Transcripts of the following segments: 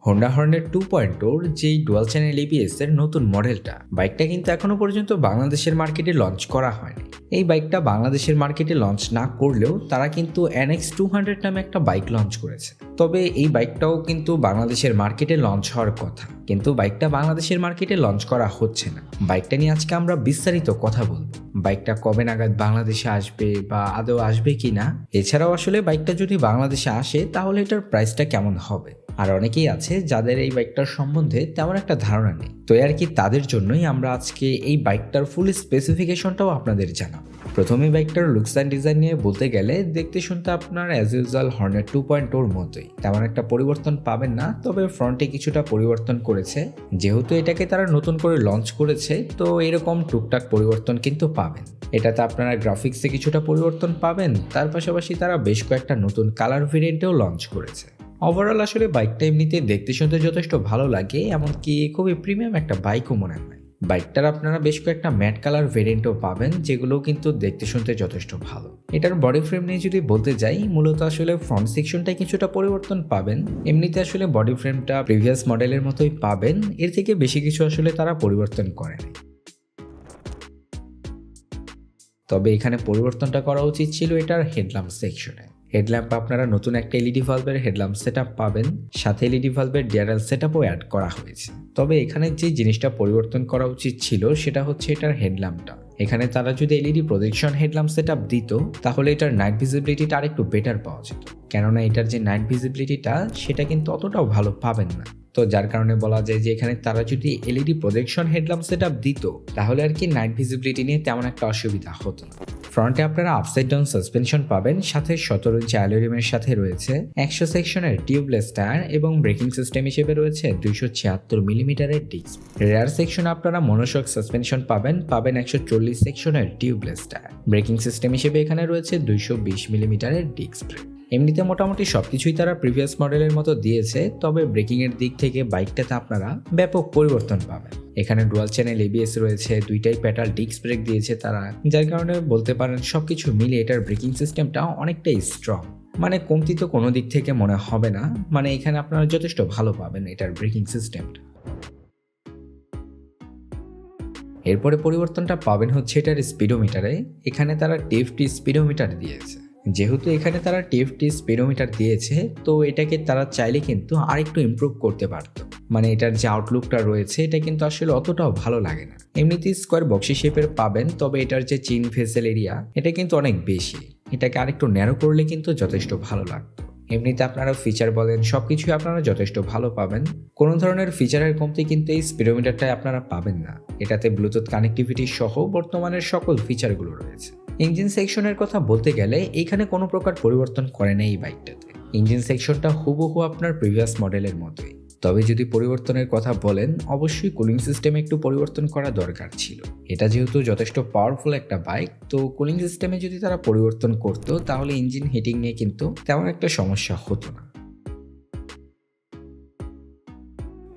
Honda Hornet 2.0 যেই dual channel ABS এর নতুন মডেলটা, বাইকটা কিন্তু এখনো পর্যন্ত বাংলাদেশের মার্কেটে লঞ্চ করা হয়নি। এই বাইকটা বাংলাদেশের মার্কেটে লঞ্চ না করলেও তারা কিন্তু NX 200 নামে একটা বাইক লঞ্চ করেছে। তবে এই বাইকটাও কিন্তু বাংলাদেশের মার্কেটে লঞ্চ হওয়ার কথা, কিন্তু বাইকটা বাংলাদেশের মার্কেটে লঞ্চ করা হচ্ছে না। বাইকটা নিয়ে আজকে আমরা বিস্তারিত কথা বলবো। বাইকটা কবে নাগাদ বাংলাদেশে আসবে বা আদৌ আসবে কিনা, এছাড়াও আসলে বাইকটা যদি বাংলাদেশে আসে তাহলে এটার প্রাইসটা কেমন হবে। আর অনেকেই আছে যাদের এই বাইকটার সম্বন্ধে তেমন একটা ধারণা নেই, তো আর কি তাদের জন্যই আমরা আজকে এই বাইকটার ফুল স্পেসিফিকেশনটাও আপনাদের জানাবো। প্রথমে বাইকটার লুকস অ্যান্ড ডিজাইন নিয়ে বলতে গেলে দেখতে শুনতে আপনার অ্যাজ ইউজুয়াল হর্নেট 2.0 মতোই, তেমন একটা পরিবর্তন পাবেন না। তবে ফ্রন্টে কিছুটা পরিবর্তন করেছে, যেহেতু এটাকে তারা নতুন করে লঞ্চ করেছে, তো এরকম টুকটাক পরিবর্তন কিন্তু পাবেন। এটাতে আপনারা গ্রাফিক্সে কিছুটা পরিবর্তন পাবেন, তার পাশাপাশি তারা বেশ কয়েকটা নতুন কালার ভেরিয়েন্টেও লঞ্চ করেছে। ওভারঅল আসলে বাইকটা এমনিতে দেখতে শুনতে যথেষ্ট ভালো লাগে, এমনকি খুবই প্রিমিয়াম একটা বাইকও মনে হয়। বাইকটার আপনারা বেশ কয়েকটা ম্যাট কালার ভেরিয়েন্টও পাবেন, যেগুলো কিন্তু দেখতে শুনতে যথেষ্ট ভালো। এটার বডি ফ্রেম নিয়ে যদি বলতে যাই, মূলত আসলে ফ্রন্ট সেকশনটায় কিছুটা পরিবর্তন পাবেন। এমনিতে আসলে বডি ফ্রেমটা প্রিভিয়াস মডেলের মতোই পাবেন, এর থেকে বেশি কিছু আসলে তারা পরিবর্তন করেনি। তবে এখানে পরিবর্তনটা করা উচিত ছিল এটার হেডল্যাম্প সেকশনে। হেডল্যাম্প আপনারা নতুন একটা এলইডি ভালভের হেডল্যাম্প সেটআপ পাবেন, সাথে এলইডি ভালভের ডিআরএল সেটআপও অ্যাড করা হয়েছে। তবে এখানে যে জিনিসটা পরিবর্তন করা উচিত ছিল সেটা হচ্ছে এটার হেডল্যাম্পটা। এখানে তারা যদি এলইডি প্রজেকশন হেডল্যাম্প সেটআপ দিত তাহলে এটার নাইট ভিজিবিলিটিটা আরেকটু বেটার পাওয়া যেত, কেননা এটার যে নাইট ভিজিবিলিটিটা সেটা কিন্তু অতটাও ভালো পাবেন না। তো যার কারণে বলা যায় যে এখানে তারা যদি এলইডি প্রজেকশন হেডল্যাম্প সেটআপ দিত তাহলে আর কি নাইট ভিজিবিলিটি নিয়ে তেমন একটা অসুবিধা হতো না। ফ্রন্টে আপনারা আপসাইড ডাউন সাসপেনশন পাবেন, সাথে 17 ইঞ্চি অ্যালুমিনিয়ামের সাথে রয়েছে 100 সেকশনের টিউবলেস টায়ার এবং ব্রেকিং সিস্টেম হিসেবে রয়েছে 276 মিলিমিটারের ডিস্ক। রেয়ার সেকশনে আপনারা মনোশক সাসপেনশন পাবেন 140 সেকশনের টিউবলেস টায়ার। ব্রেকিং সিস্টেম হিসেবে এখানে রয়েছে 220 মিলিমিটারের ডিস্ক ব্রেক। এমনিতে মোটামুটি সবকিছুই তারা প্রিভিয়াস মডেলের মতো দিয়েছে, তবে ব্রেকিং এর দিক থেকে বাইকটাতে আপনারা ব্যাপক পরিবর্তন পাবেন। এখানে ডুয়াল চ্যানেল এবিএস রয়েছে, দুইটাই প্যাটাল ডিস্ক ব্রেক দিয়েছে তারা, যার কারণে বলতে পারেন সবকিছু মিলে এটার ব্রেকিং সিস্টেমটা অনেকটাই স্ট্রং। মানে কমতি তো কোনো দিক থেকে মনে হবে না, মানে এখানে আপনারা যথেষ্ট ভালো পাবেন এটার ব্রেকিং সিস্টেমটা। এরপরে পরিবর্তনটা পাবেন হচ্ছে এটার স্পিডোমিটারে। এখানে তারা টিএফটি স্পিডোমিটার দিয়েছে। যেহেতু এখানে তারা টিএফটি স্পিডোমিটার দিয়েছে, তো এটাকে তারা চাইলে কিন্তু আরেকটু ইমপ্রুভ করতে পারত। মানে এটার যে আউটলুকটা রয়েছে এটা কিন্তু আসলে অতটাও ভালো লাগে না। এমনিতেই স্কোয়ার বক্সি শেপের পাবেন, তবে এটার যে চিন ভেসেল এরিয়া এটা কিন্তু অনেক বেশি। এটাকে আরেকটু ন্যারো করলে কিন্তু যথেষ্ট ভালো লাগতো। এমনিতে আপনারা ফিচার বলেন সবকিছুই আপনারা যথেষ্ট ভালো পাবেন, কোনো ধরনের ফিচারের কমতি কিন্তু এই স্পিডোমিটারটায় আপনারা পাবেন না। এটাতে ব্লুটুথ কানেক্টিভিটি সহ বর্তমানের সকল ফিচারগুলো রয়েছে। ইঞ্জিন সেকশনের কথা বলতে গেলে এইখানে কোনো প্রকার পরিবর্তন করে না এই বাইকটাতে। ইঞ্জিন সেকশনটা হুবহু আপনার প্রিভিয়াস মডেলের মতোই। তবে যদি পরিবর্তনের কথা বলেন, অবশ্যই কুলিং সিস্টেমে একটু পরিবর্তন করা দরকার ছিল। এটা যেহেতু যথেষ্ট পাওয়ারফুল একটা বাইক, তো কুলিং সিস্টেমে যদি তারা পরিবর্তন করতো তাহলে ইঞ্জিন হিটিং নিয়ে কিন্তু তেমন একটা সমস্যা হতো না।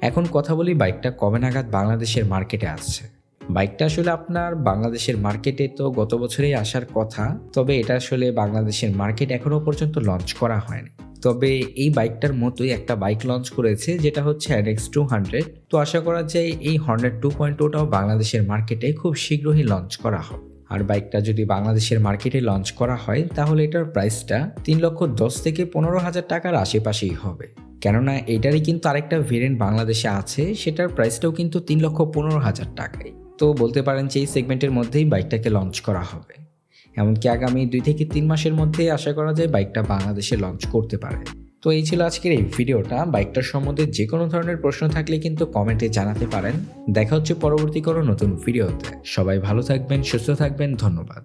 এখন কথা বলি বাইকটা কবে নাগাদ বাংলাদেশের মার্কেটে আসছে। বাইকটা আসলে আপনার বাংলাদেশের মার্কেটে তো গত বছরেই আসার কথা, তবে এটা আসলে বাংলাদেশের মার্কেট এখনো পর্যন্ত লঞ্চ করা হয়নি। তবে এই বাইকটার মতোই একটা বাইক লঞ্চ করেছে যেটা হচ্ছে NX 200। তো আশা করা যায় এই হর্নেট 2.0টাও বাংলাদেশের মার্কেটে খুব শীঘ্রই লঞ্চ করা হবে। আর বাইকটা যদি বাংলাদেশের মার্কেটে লঞ্চ করা হয় তাহলে এটার প্রাইসটা 3,10,000 থেকে 15,000 টাকার আশেপাশেই হবে, কেননা এটারই কিন্তু আরেকটা ভেরিয়েন্ট বাংলাদেশে আছে, সেটার প্রাইসটাও কিন্তু 3,15,000 টাকায়। তো বলতে পারেন যে এই সেগমেন্টের মধ্যেই বাইকটাকে লঞ্চ করা হবে। এমনকি আগামী 2 থেকে 3 মাসের মধ্যেই আশা করা যায় বাইকটা বাংলাদেশে লঞ্চ করতে পারে। তো এই ছিল আজকের এই ভিডিওটা। বাইকটার সম্বন্ধে যে কোনো ধরনের প্রশ্ন থাকলে কিন্তু কমেন্টে জানাতে পারেন। দেখা হচ্ছে পরবর্তী কোনো নতুন ভিডিওতে। সবাই ভালো থাকবেন, সুস্থ থাকবেন, ধন্যবাদ।